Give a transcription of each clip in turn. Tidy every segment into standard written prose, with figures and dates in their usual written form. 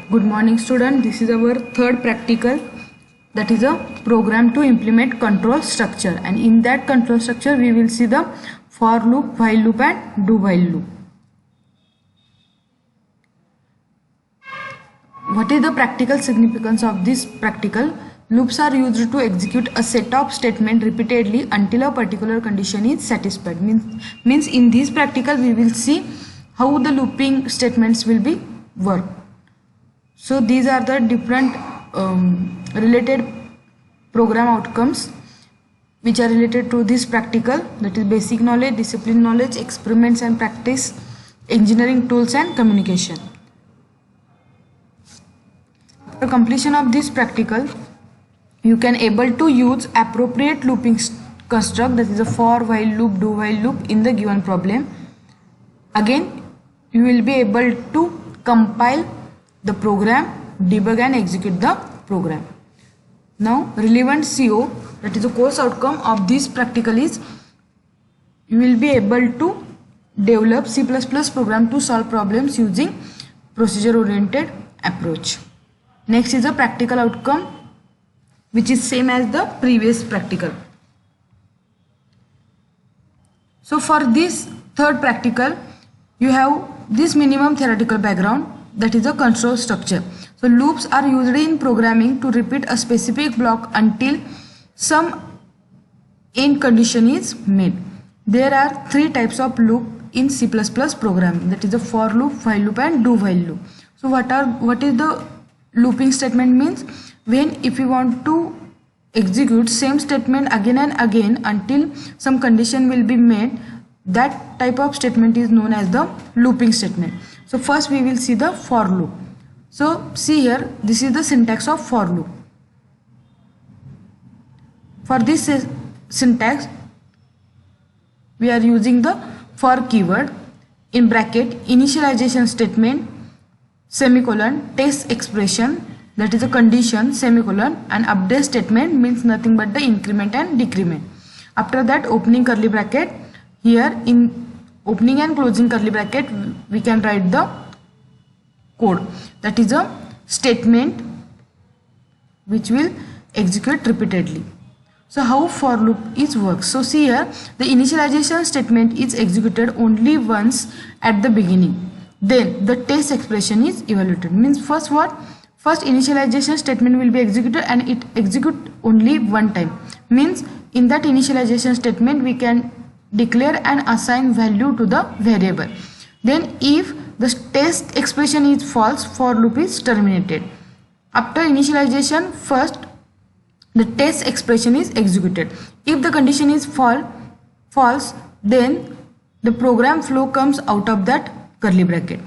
Good morning student. This is our third practical, that is a program to implement control structure, and in that control structure we will see the for loop, while loop and do while loop. What is the practical significance of this practical? Loops are used to execute a set of statements repeatedly until a particular condition is satisfied. Means in this practical we will see how the looping statements will be work. So these are the different related program outcomes which are related to this practical, that is basic knowledge, discipline knowledge, experiments and practice, engineering tools and communication. After completion of this practical, you can able to use appropriate looping construct, that is a for, while loop, do while loop in the given problem. Again, you will be able to compile the program, debug and execute the program. Now relevant CO, that is a course outcome of this practical, is you will be able to develop C++ program to solve problems using procedure oriented approach. Next is a practical outcome which is same as the previous practical. So for this third practical you have this minimum theoretical background, that is a control structure. So loops are used in programming to repeat a specific block until some end condition is met. There are three types of loop in C++ programming, that is a for loop, while loop and do while loop. So what is the looping statement means? When if you want to execute same statement again and again until some condition will be met, that type of statement is known as the looping statement. So first we will see the for loop. So see here, this is the syntax of for loop. For this syntax we are using the for keyword, in bracket initialization statement, semicolon, test expression, that is a condition, semicolon, and update statement means nothing but the increment and decrement. After that opening curly bracket, here in opening and closing curly bracket we can write the code, that is a statement which will execute repeatedly. So how for loop is works? So see here, the initialization statement is executed only once at the beginning, then the test expression is evaluated. Means first what? First initialization statement will be executed and it execute only one time. Means in that initialization statement we can declare and assign value to the variable. Then if the test expression is false, for loop is terminated. After initialization, first the test expression is executed. If the condition is false, then the program flow comes out of that curly bracket.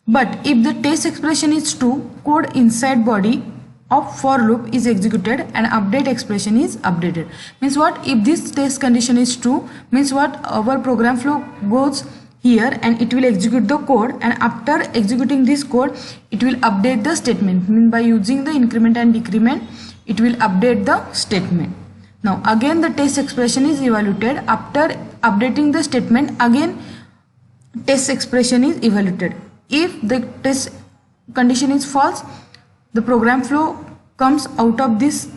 But if the test expression is true, code inside body of for loop is executed and update expression is updated. Means what? If this test condition is true, means what? Our program flow goes here and it will execute the code, and after executing this code it will update the statement. Means by using the increment and decrement it will update the statement. Now again the test expression is evaluated. After updating the statement, again test expression is evaluated. If the test condition is false, the program flow comes out of this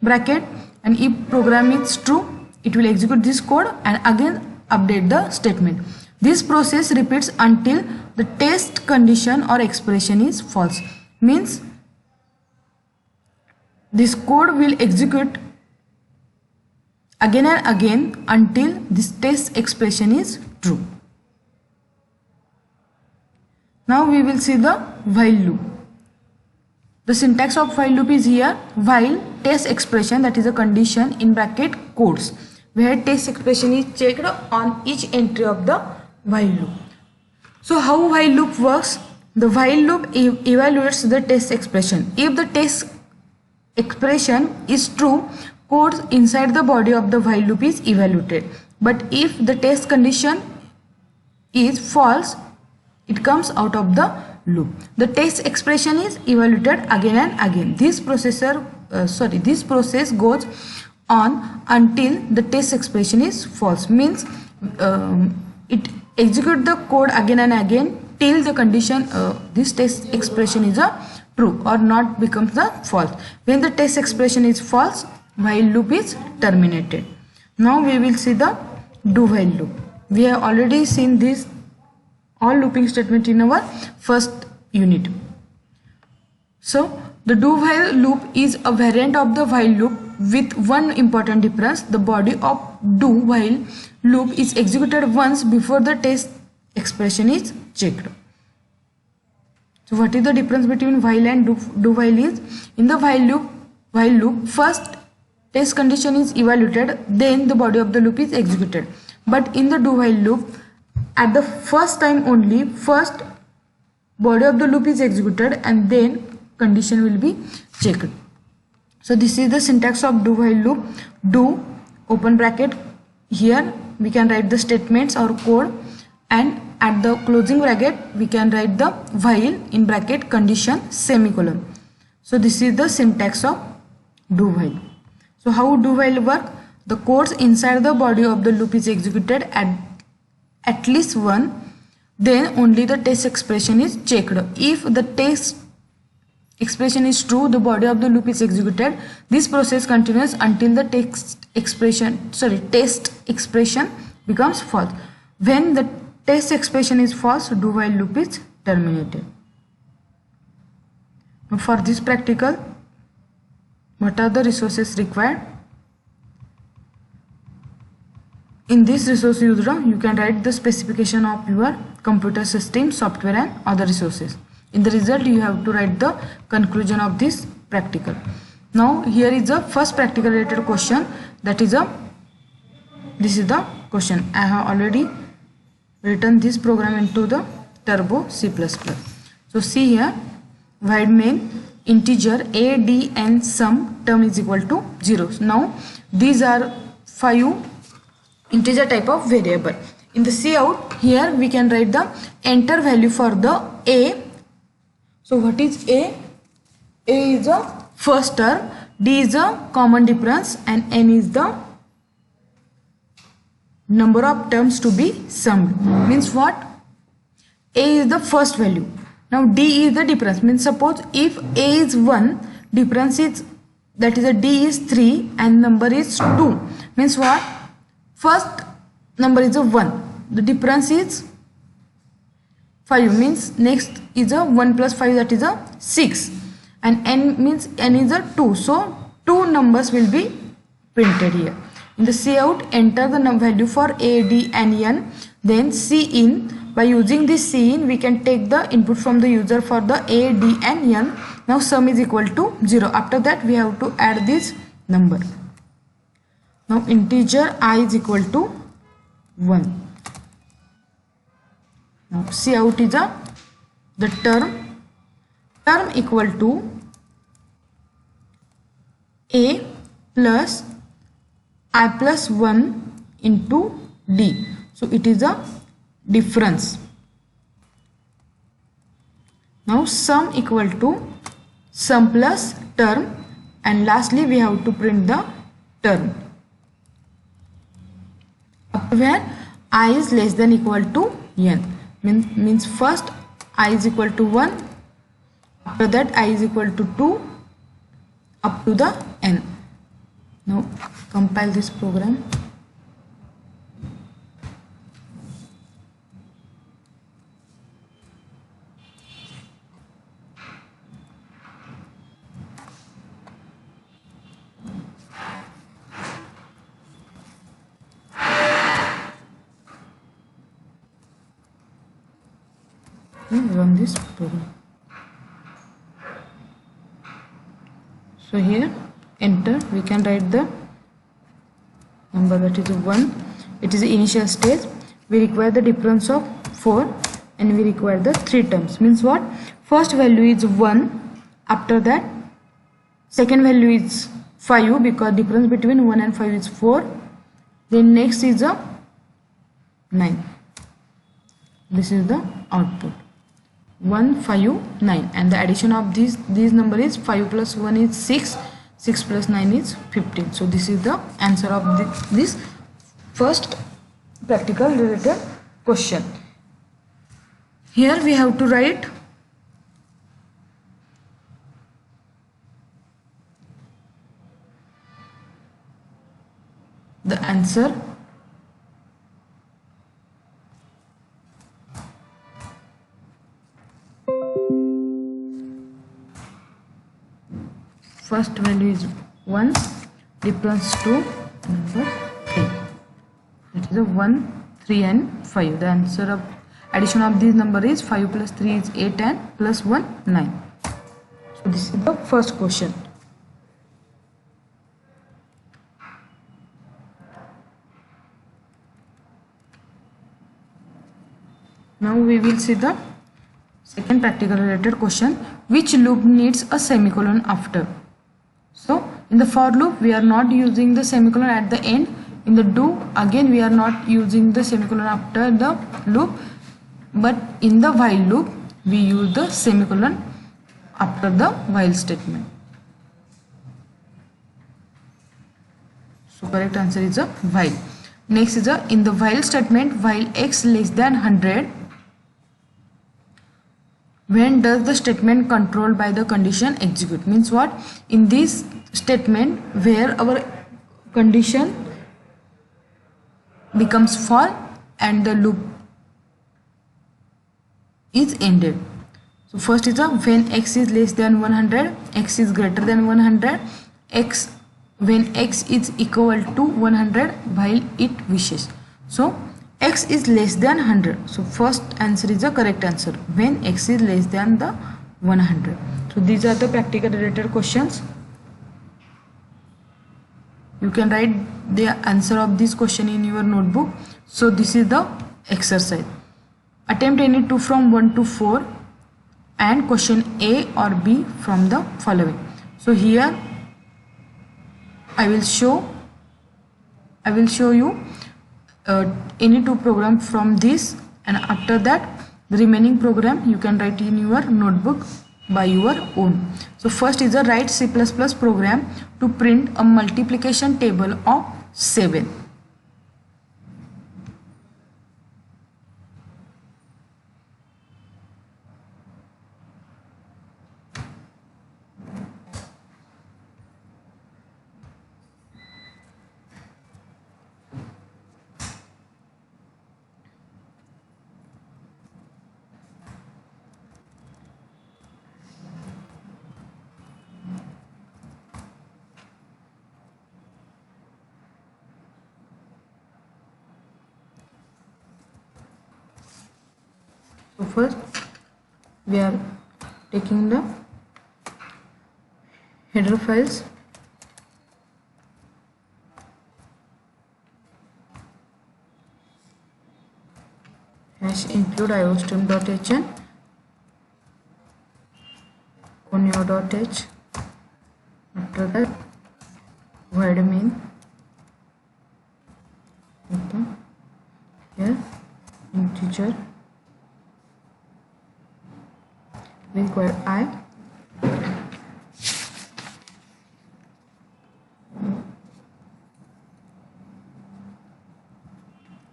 bracket, and if program is true, it will execute this code and again update the statement. This process repeats until the test condition or expression is false. Means this code will execute again and again until this test expression is true. Now we will see the while loop. The syntax of while loop is here, while test expression, that is a condition, in bracket codes, where test expression is checked on each entry of the while loop. So how while loop works? The while loop evaluates the test expression. If the test expression is true, code inside the body of the while loop is evaluated. But if the test condition is false, it comes out of the loop. The test expression is evaluated again and again. This process goes on until the test expression is false. Means it execute the code again and again till the condition this test expression is a true. true or not becomes the false. When the test expression is false, while loop is terminated. Now we will see the do while loop. We have already seen this all looping statement in our first unit. So the do while loop is a variant of the while loop with one important difference. The body of do while loop is executed once before the test expression is checked. So what is the difference between while and do while is? In the while loop first test condition is evaluated, then the body of the loop is executed. But in the do while loop, at the first time only, first body of the loop is executed and then condition will be checked. So this is the syntax of do while loop. Do open bracket, here we can write the statements or code, and at the closing bracket we can write the while in bracket condition semicolon. So this is the syntax of do while. So how do while work? The codes inside the body of the loop is executed at least one, then only the test expression is checked. If the test expression is true, the body of the loop is executed. This process continues until the test expression becomes false. When the test expression is false, do while loop is terminated. Now for this practical, what are the resources required? In this resource user, you can write the specification of your computer system, software and other resources. In the result, you have to write the conclusion of this practical. Now here is the first practical related question. This is the question. I have already written this program into the Turbo C++. So see here, void main integer a, d and sum term is equal to 0. Now these are 5 integer type of variable. In the cout, here we can write the enter value for the a. So what is a? A is the first term, d is the common difference and n is the number of terms to be summed. Means what? A is the first value. Now d is the difference. Means suppose if a is 1, difference is, that is a d is 3 and number is 2. Means what? First number is a 1. The difference is 5. Means next is a 1 plus 5, that is a 6. And n means n is a 2. So 2 numbers will be printed here. In the cout, enter the value for a, d and n. Then cin. By using this cin, we can take the input from the user for the a, d and n. Now sum is equal to 0. After that we have to add this number. Now integer I is equal to 1. Now cout is the term equal to a plus I plus 1 into d. So it is a difference. Now sum equal to sum plus term, and lastly we have to print the term where I is less than equal to n. Means first I is equal to 1, after that I is equal to 2 up to the n. Now compile this program. Run this program. So here enter, we can write the number, that is 1. It is the initial stage. We require the difference of 4 and we require the 3 terms. Means what? First value is 1, after that second value is 5 because difference between 1 and 5 is 4. Then next is a 9. This is the output. 1, 5, 9, and the addition of these number is 5 plus 1 is 6, 6 plus 9 is 15. So this is the answer of this first practical related question. Here we have to write the answer first value is 1, difference to number 3. That is a 1, 3 and 5. The answer of addition of this number is 5 plus 3 is 8 and plus 1 9. So this is the first question. Now we will see the second practical related question. Which loop needs a semicolon after? So in the for loop we are not using the semicolon at the end. In the do again we are not using the semicolon after the loop, but in the while loop we use the semicolon after the while statement. So correct answer is a while. Next is a in the while statement, while x less than 100, when does the statement controlled by the condition execute? Means what? In this statement where our condition becomes false and the loop is ended. So first is a when x is less than 100, x is greater than 100, x when x is equal to 100 while it wishes. So x is less than 100. So first answer is the correct answer, when x is less than the 100. So these are the practical related questions. You can write the answer of this question in your notebook. So this is the exercise. Attempt any two from 1 to 4 and question A or B from the following. So here I will show you any two program from this, and after that the remaining program you can write in your notebook by your own. So first is a write C++ program to print a multiplication table of 7. So first we are taking the header files, hash include iostream.hn, conio.h, after that void main, okay, here integer require I,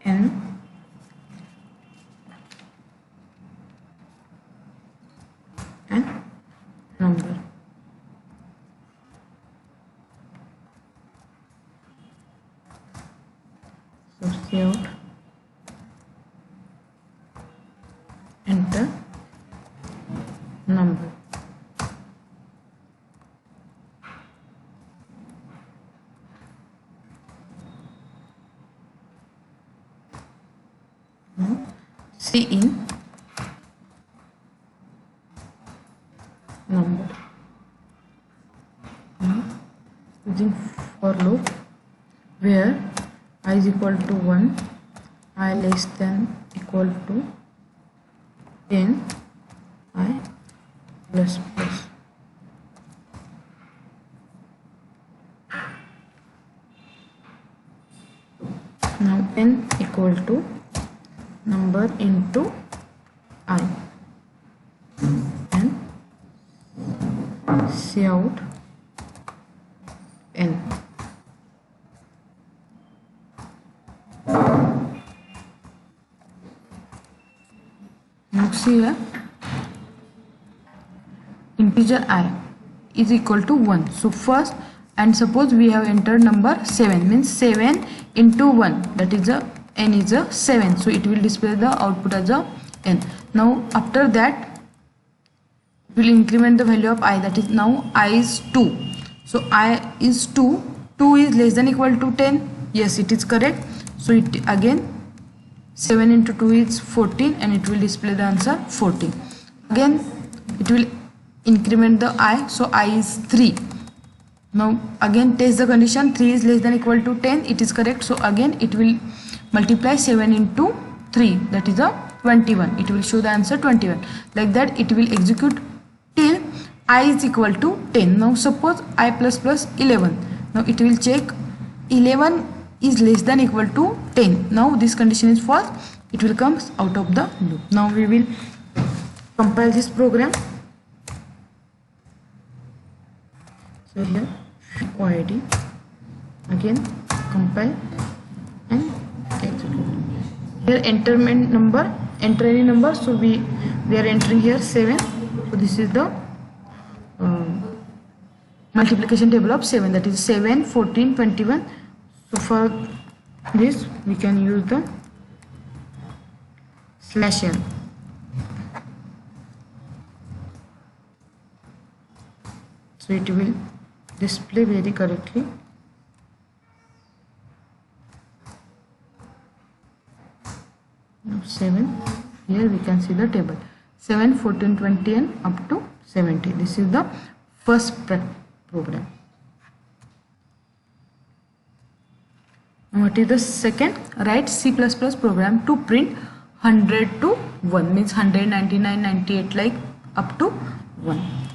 n, and number. So see out, enter number. Now see in number. Now using for loop where I is equal to 1, I less than equal to 10, I plus plus. Now n equal to number into I, and see out n. Now see here, integer I is equal to 1. So first and suppose we have entered number 7, means 7 into 1, that is a n is a 7, so it will display the output as a n. Now after that we will increment the value of I, that is now I is 2. So I is 2, 2 is less than equal to 10, yes it is correct. So it again 7 into 2 is 14 and it will display the answer 14. Again it will increment the I, so I is 3. Now again test the condition, 3 is less than equal to 10, it is correct. So again it will multiply 7 into 3, that is a 21, it will show the answer 21. Like that it will execute till I is equal to 10. Now suppose I plus plus 11, now it will check 11 is less than equal to 10. Now this condition is false, it will come out of the loop. Now we will compile this program. So here OID, again compile and execute. Here enter number, enter any number, so we are entering here 7. So this is the multiplication table of 7, that is 7, 14, 21. So for this we can use the /n. So it will display very correctly. Now 7, here we can see the table 7, 14, 20 and up to 70. This is the first program. Now what is the second? Write C++ program to print 100 to 1, means 100, 99, 98 like up to 1.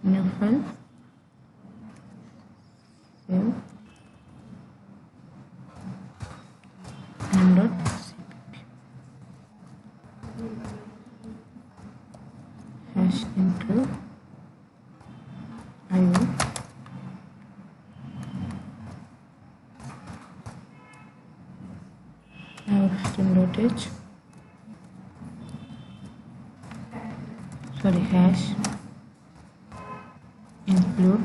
New file, save, m.cpp, hash include IO, string.h, sorry, hash include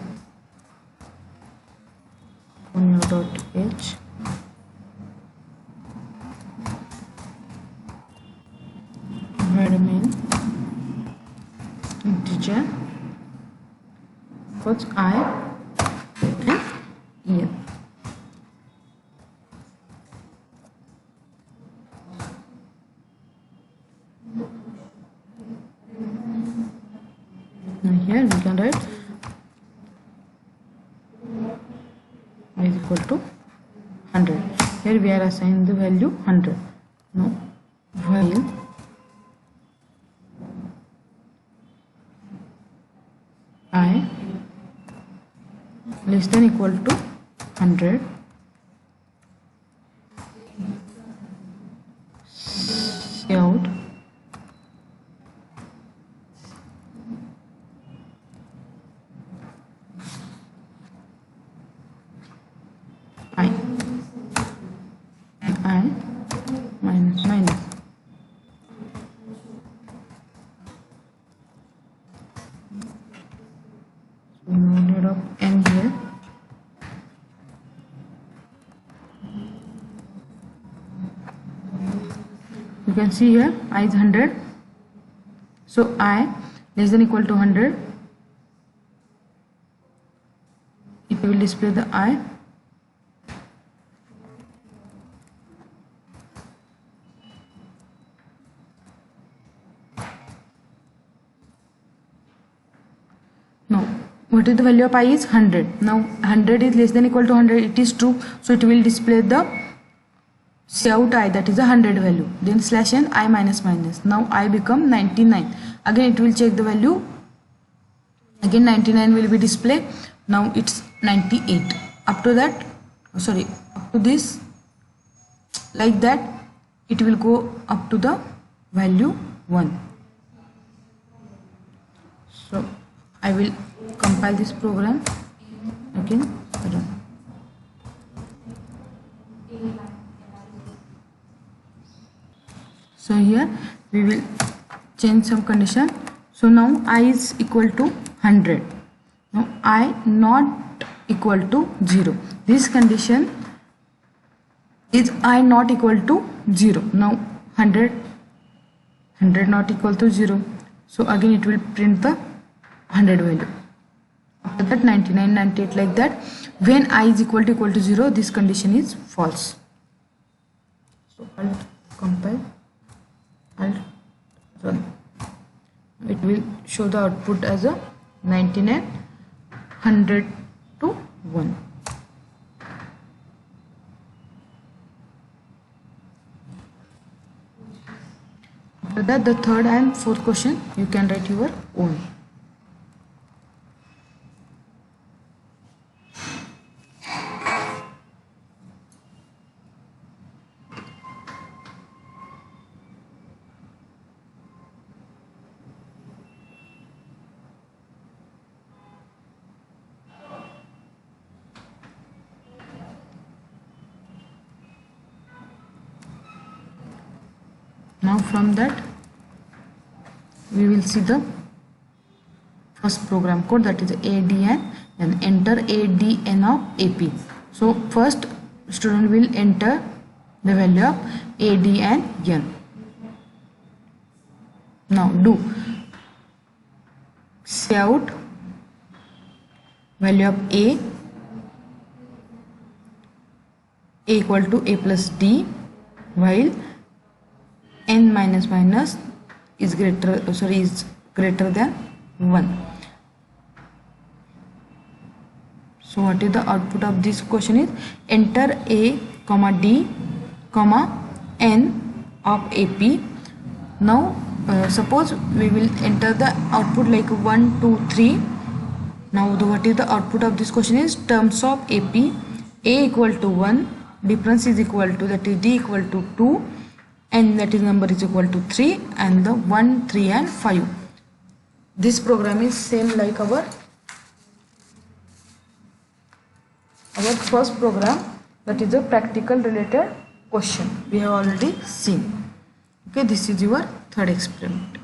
punyo.h, main integer, puts I and en. Now here we can write I is equal to 100. Here we are assigning the value 100. Now while I less than equal to 100, out I minus minus. So no need of n here. You can see here I is 100. So I less than equal to 100. It will display the I. Now what is the value of I is 100. Now 100 is less than equal to 100, it is true, so it will display the cout I, that is a 100 value, then /n I minus minus. Now I become 99. Again it will check the value, again 99 will be displayed. Now it's 98. Up to that, sorry, up to this, like that it will go up to the value 1. So I will compile this program again, run. So here we will change some condition. So now I is equal to 100. Now I not equal to 0. This condition is I not equal to 0. Now 100 not equal to 0. So again it will print the 100 value. After that 99, 98 like that. When I is equal to 0, this condition is false. So I'll compile, I'll run. It will show the output as a 99, 100 to 1. After that, the third and fourth question you can write your own. Now from that we will see the first program code, that is ADN, and enter ADN of AP. So first student will enter the value of ADN. Now do say out value of A equal to A plus D, while n minus minus is greater than 1. So what is the output of this question is enter A comma D comma n of AP. Now suppose we will enter the output like 1 2 3. Now what is the output of this question is terms of AP. A equal to 1, difference is equal to, that is D equal to 2, and that is number is equal to 3, and the 1 3 and 5. This program is same like our first program, that is a practical related question we have already seen. Okay, this is your third experiment.